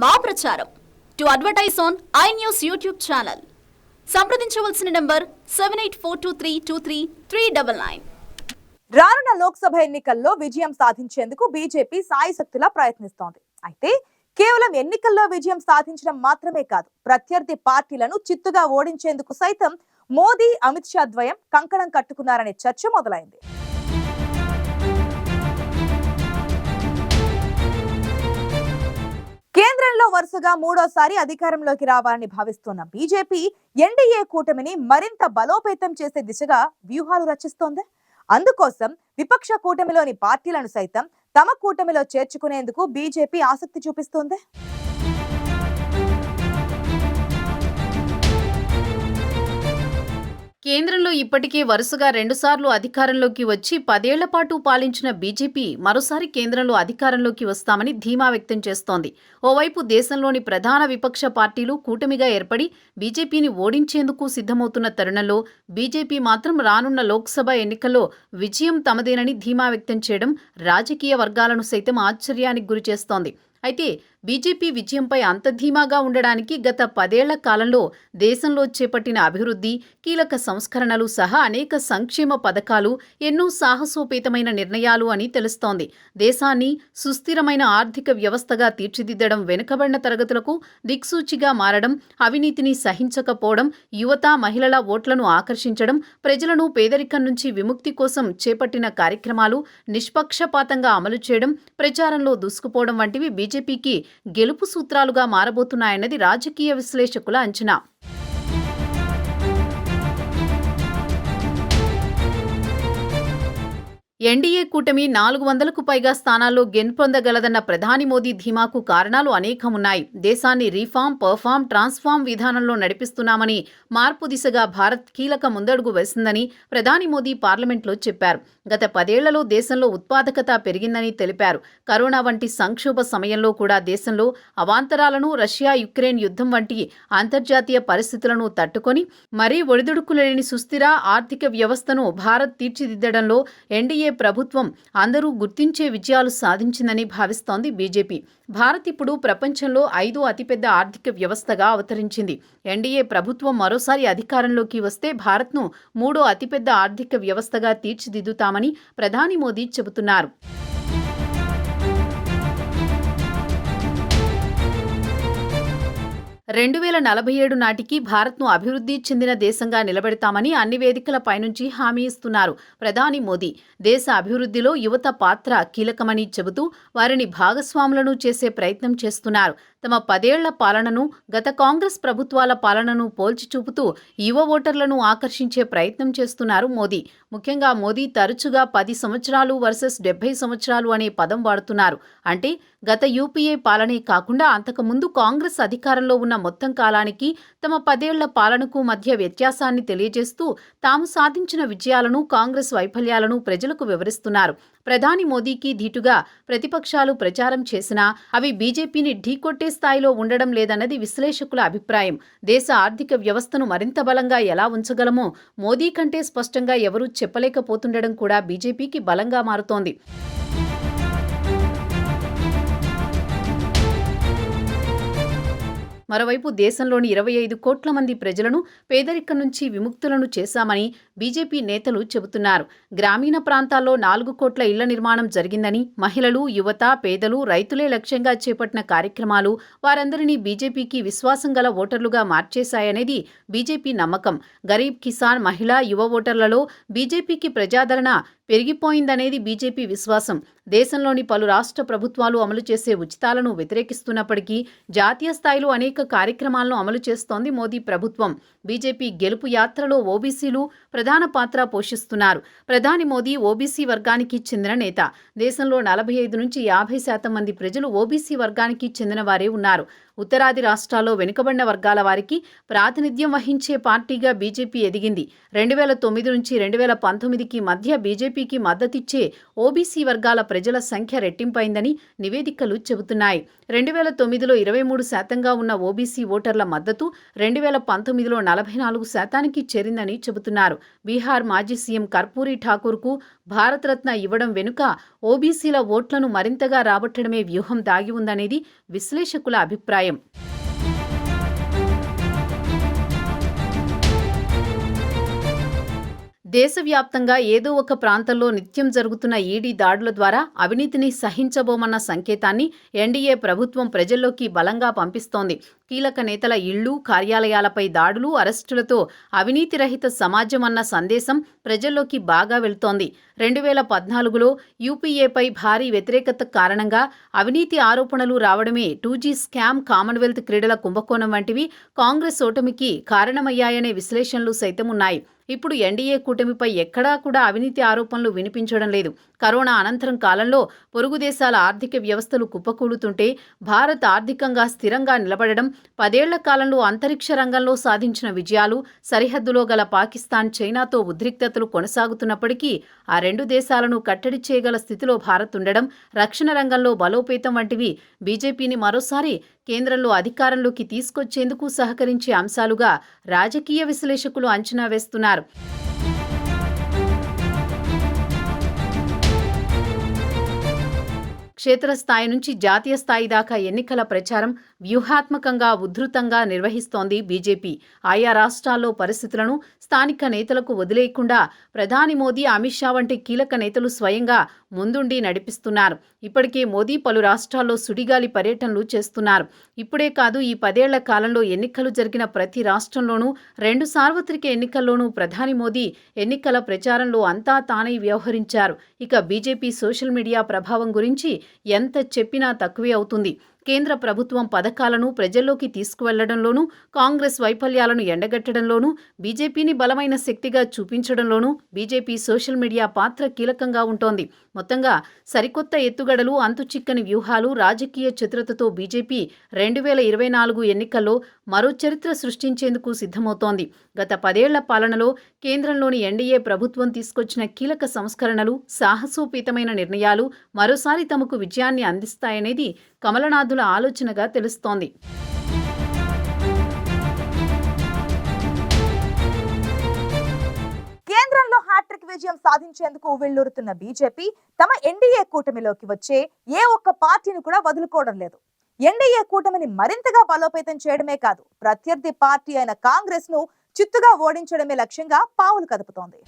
మా ప్రచారం. To advertise on I news YouTube channel సంప్రదించవలసిన నంబర్ 7842323399. రానున్న లోక్సభ ఎన్నికల్లో విజయం సాధించేందుకు బీజేపీ సాయశక్తులా ప్రయత్నిస్తోంది. అయితే కేవలం ఎన్నికల్లో విజయం సాధించడం మాత్రమే కాదు, ప్రత్యర్థి పార్టీలను చిత్తుగా ఓడించేందుకు సైతం మోదీ, అమిత్ షా ద్వయం కంకణం కట్టుకున్నారనే చర్చ మొదలైంది. కేంద్రంలో వరుసగా మూడోసారి అధికారంలోకి రావాలని భావిస్తున్న బీజేపీ ఎన్డీఏ కూటమిని మరింత బలోపేతం చేసే దిశగా వ్యూహాలు రచిస్తోంది. అందుకోసం విపక్ష కూటమిలోని పార్టీలను సైతం తమ కూటమిలో చేర్చుకునేందుకు బీజేపీ ఆసక్తి చూపిస్తోంది. కేంద్రంలో ఇప్పటికే వరుసగా 2 సార్లు అధికారంలోకి వచ్చి 10 ఏళ్ల పాటు పాలించిన బీజేపీ మరోసారి కేంద్రంలో అధికారంలోకి వస్తామని ధీమా వ్యక్తం చేస్తోంది. ఓవైపు దేశంలోని ప్రధాన విపక్ష పార్టీలు కూటమిగా ఏర్పడి బీజేపీని ఓడించేందుకు సిద్ధమవుతున్న తరుణంలో బీజేపీ మాత్రం రానున్న లోక్సభ ఎన్నికల్లో విజయం తమదేనని ధీమా వ్యక్తం చేయడం రాజకీయ వర్గాలను సైతం ఆశ్చర్యానికి గురిచేస్తోంది. అయితే బీజేపీ విజయంపై అంత ధీమాగా ఉండడానికి గత 10 ఏళ్ల కాలంలో దేశంలో చేపట్టిన అభివృద్ధి, కీలక సంస్కరణలు సహా అనేక సంక్షేమ పథకాలు, ఎన్నో సాహసోపేతమైన నిర్ణయాలు అని తెలుస్తోంది. దేశాన్ని సుస్థిరమైన ఆర్థిక వ్యవస్థగా తీర్చిదిద్దడం, వెనుకబడిన తరగతులకు దిక్సూచిగా మారడం, అవినీతిని సహించకపోవడం, యువత, మహిళల ఓట్లను ఆకర్షించడం, ప్రజలను పేదరికం నుంచి విముక్తి కోసం చేపట్టిన కార్యక్రమాలు నిష్పక్షపాతంగా అమలు చేయడం, ప్రచారంలో దూసుకుపోవడం వంటివి బీజేపీకి గెలుపు సూత్రాలుగా మారబోతున్నాయన్నది రాజకీయ విశ్లేషకుల అంచనా. ఎన్డీఏ కూటమి 400కు పైగా స్థానాల్లో గెలుపొందగలదన్న ప్రధాని మోదీ ధీమాకు కారణాలు అనేకమున్నాయి. దేశాన్ని రీఫార్మ్, పర్ఫార్మ్, ట్రాన్స్ఫార్మ్ విధానంలో నడిపిస్తున్నామని, మార్పు దిశగా భారత్ కీలక ముందడుగు వేసిందని ప్రధాని మోదీ పార్లమెంట్లో చెప్పారు. గత 10 ఏళ్లలో దేశంలో ఉత్పాదకత పెరిగిందని తెలిపారు. కరోనా వంటి సంక్షోభ సమయంలో కూడా దేశంలో అవాంతరాలను, రష్యా యుక్రెయిన్ యుద్ధం వంటి అంతర్జాతీయ పరిస్థితులను తట్టుకొని మరీ ఒడిదుడుకులేని సుస్థిర ఆర్థిక వ్యవస్థను భారత్ తీర్చిదిద్దడంలో ఎన్డీఏ ప్రభుత్వం అందరూ గుర్తించే విజయాలు సాధించిందని భావిస్తోంది బీజేపీ. భారత్ ఇప్పుడు ప్రపంచంలో 5వ అతిపెద్ద ఆర్థిక వ్యవస్థగా అవతరించింది. ఎన్డీఏ ప్రభుత్వం మరోసారి అధికారంలోకి వస్తే భారత్ను 3వ అతిపెద్ద ఆర్థిక వ్యవస్థగా తీర్చిదిద్దుతామని ప్రధాని మోదీ చెబుతున్నారు. 2047 నాటికి భారత్ను అభివృద్ధి చెందిన దేశంగా నిలబెడతామని అన్ని వేదికల పైనుంచి హామీ ఇస్తున్నారు ప్రధాని మోదీ. దేశ అభివృద్ధిలో యువత పాత్ర కీలకమని చెబుతూ వారిని భాగస్వాములను చేసే ప్రయత్నం చేస్తున్నారు. తమ 10 ఏళ్ల పాలనను, గత కాంగ్రెస్ ప్రభుత్వాల పాలనను పోల్చి చూపుతూ యువ ఓటర్లను ఆకర్షించే ప్రయత్నం చేస్తున్నారు మోదీ. ముఖ్యంగా మోదీ తరచుగా 10 సంవత్సరాలు వర్సెస్ 70 సంవత్సరాలు అనే పదం వాడుతున్నారు. అంటే గత యూపీఏ పాలనే కాకుండా అంతకుముందు కాంగ్రెస్ అధికారంలో ఉన్న మొత్తం కాలానికి తమ 10 ఏళ్ల పాలనకు మధ్య వ్యత్యాసాన్ని తెలియజేస్తూ తాము సాధించిన విజయాలను, కాంగ్రెస్ వైఫల్యాలను ప్రజలకు వివరిస్తున్నారు. ప్రధాని మోదీకి ధీటుగా ప్రతిపక్షాలు ప్రచారం చేసినా అవి బీజేపీని ఢీకొట్టే స్థాయిలో ఉండడం లేదన్నది విశ్లేషకుల అభిప్రాయం. దేశ ఆర్థిక వ్యవస్థను మరింత బలంగా ఎలా ఉంచగలమో మోదీ కంటే స్పష్టంగా ఎవరూ చెప్పలేకపోతుండడం కూడా బీజేపీకి బలంగా మారుతోంది. మరోవైపు దేశంలోని 25 కోట్ల మంది ప్రజలను పేదరికం నుంచి విముక్తులను చేశామని బీజేపీ నేతలు చెబుతున్నారు. గ్రామీణ ప్రాంతాల్లో 4 కోట్ల ఇళ్ల నిర్మాణం జరిగిందని, మహిళలు, యువత, పేదలు, రైతులే లక్ష్యంగా చేపట్టిన కార్యక్రమాలు వారందరినీ బీజేపీకి విశ్వాసం గల ఓటర్లుగా మార్చేశాయనేది బీజేపీ నమ్మకం. గరీబ్, కిసాన్, మహిళా, యువ ఓటర్లలో బీజేపీకి ప్రజాదరణ పెరిగిపోయిందనేది బీజేపీ విశ్వాసం. దేశంలోని పలు రాష్ట్ర ప్రభుత్వాలు అమలు చేసే ఉచితాలను వ్యతిరేకిస్తున్నప్పటికీ జాతీయ స్థాయిలో అనేక కార్యక్రమాలను అమలు చేస్తోంది మోదీ ప్రభుత్వం. బీజేపీ గెలుపు యాత్రలో ఓబీసీలు ప్రధాన పాత్ర పోషిస్తున్నారు. ప్రధాని మోదీ ఓబీసీ వర్గానికి చెందిన నేత. దేశంలో 45 నుంచి 50% మంది ప్రజలు ఓబీసీ వర్గానికి చెందిన వారే ఉన్నారు. ఉత్తరాది రాష్ట్రాల్లో వెనుకబడిన వర్గాల వారికి ప్రాతినిధ్యం వహించే పార్టీగా బీజేపీ ఎదిగింది. 2009 నుంచి 2019కి మధ్య బీజేపీకి మద్దతిచ్చే ఓబీసీ వర్గాల ప్రజల సంఖ్య రెట్టింపైందని నివేదికలు చెబుతున్నాయి. 2009లో 23% ఉన్న ఓబీసీ ఓటర్ల మద్దతు 2019లో 44%కి చేరిందని చెబుతున్నారు. బీహార్ మాజీ సీఎం కర్పూరి ఠాకూర్కు భారతరత్న ఇవ్వడం వెనుక ఓబీసీల ఓట్లను మరింతగా రాబట్టడమే వ్యూహం దాగి ఉందనేది విశ్లేషకుల అభిప్రాయం. దేశవ్యాప్తంగా ఏదో ఒక ప్రాంతంలో నిత్యం జరుగుతున్న ఈడీ దాడుల ద్వారా అవినీతిని సహించబోమన్న సంకేతాన్ని ఎన్డీఏ ప్రభుత్వం ప్రజల్లోకి బలంగా పంపిస్తోంది. కీలక నేతల ఇళ్లు, కార్యాలయాలపై దాడులు, అరెస్టులతో అవినీతి రహిత సమాజం అన్న సందేశం ప్రజల్లోకి బాగా వెళ్తోంది. 2014లో యూపీఏపై భారీ వ్యతిరేకత కారణంగా అవినీతి ఆరోపణలు రావడమే 2G స్కామ్, కామన్వెల్త్ క్రీడల కుంభకోణం వంటివి కాంగ్రెస్ ఓటమికి కారణమయ్యాయనే విశ్లేషణలు సైతం ఉన్నాయి. ఇప్పుడు ఎన్డీఏ కూటమిపై ఎక్కడా కూడా అవినీతి ఆరోపణలు వినిపించడం లేదు. కరోనా అనంతరం కాలంలో పొరుగు దేశాల ఆర్థిక వ్యవస్థలు కుప్పకూలుతుంటే భారత్ ఆర్థికంగా స్థిరంగా నిలబడడం, 10 ఏళ్ల కాలంలో అంతరిక్ష రంగంలో సాధించిన విజయాలు, సరిహద్దులో గల పాకిస్తాన్, చైనాతో ఉద్రిక్తతలు కొనసాగుతున్నప్పటికీ ఆ 2 దేశాలను కట్టడి చేయగల స్థితిలో భారత్ ఉండడం, రక్షణ రంగంలో బలోపేతం వంటివి బీజేపీని మరోసారి కేంద్రంలో అధికారంలోకి తీసుకొచ్చేందుకు సహకరించే అంశాలుగా రాజకీయ విశ్లేషకులు అంచనా వేస్తున్నారు. క్షేత్రస్థాయి నుంచి జాతీయ స్థాయి దాకా ఎన్నికల ప్రచారం వ్యూహాత్మకంగా, ఉధృతంగా నిర్వహిస్తోంది బీజేపీ. ఆయా రాష్ట్రాల్లో పరిస్థితులను స్థానిక నేతలకు వదిలేయకుండా ప్రధాని మోదీ, అమిత్ షా వంటి కీలక నేతలు స్వయంగా ముందుండి నడిపిస్తున్నారు. ఇప్పటికే మోదీ పలు రాష్ట్రాల్లో సుడిగాలి పర్యటనలు చేస్తున్నారు. ఇప్పుడే కాదు, ఈ 10 ఏళ్ల కాలంలో ఎన్నికలు జరిగిన ప్రతి రాష్ట్రంలోనూ, 2 సార్వత్రిక ఎన్నికల్లోనూ ప్రధాని మోదీ ఎన్నికల ప్రచారంలో అంతా తానై వ్యవహరించారు. ఇక బీజేపీ సోషల్ మీడియా ప్రభావం గురించి ఎంత చెప్పినా తక్కువే అవుతుంది. కేంద్ర ప్రభుత్వం పథకాలను ప్రజల్లోకి తీసుకువెళ్లడంలోనూ, కాంగ్రెస్ వైఫల్యాలను ఎండగట్టడంలోనూ, బీజేపీని బలమైన శక్తిగా చూపించడంలోనూ బీజేపీ సోషల్ మీడియా పాత్ర కీలకంగా ఉంటోంది. మొత్తంగా సరికొత్త ఎత్తుగడలు, అంతుచిక్కని వ్యూహాలు, రాజకీయ చతురతతో బీజేపీ 2024 ఎన్నికల్లో మరో చరిత్ర సృష్టించేందుకు సిద్ధమవుతోంది. గత 10 ఏళ్ల పాలనలో కేంద్రంలోని ఎన్డీఏ ప్రభుత్వం తీసుకొచ్చిన కీలక సంస్కరణలు, సాహసోపేతమైన నిర్ణయాలు మరోసారి తమకు విజయాన్ని అందిస్తాయనేది కమలనాథుల ఆలోచనగా తెలుస్తోంది. కేంద్రంలో హ్యాట్రిక్ విజయం సాధించేందుకు ఉవ్విళ్లూరుతున్న బీజేపీ తమ ఎన్డీఏ కూటమిలోకి వచ్చే ఏ ఒక్క పార్టీని కూడా వదులుకోవడం లేదు. ఎన్డీఏ కూటమిని మరింతగా బలోపేతం చేయడమే కాదు, ప్రత్యర్థి పార్టీ అయిన కాంగ్రెస్ ను చిత్తుగా ఓడించడమే లక్ష్యంగా పావులు కదుపుతోంది.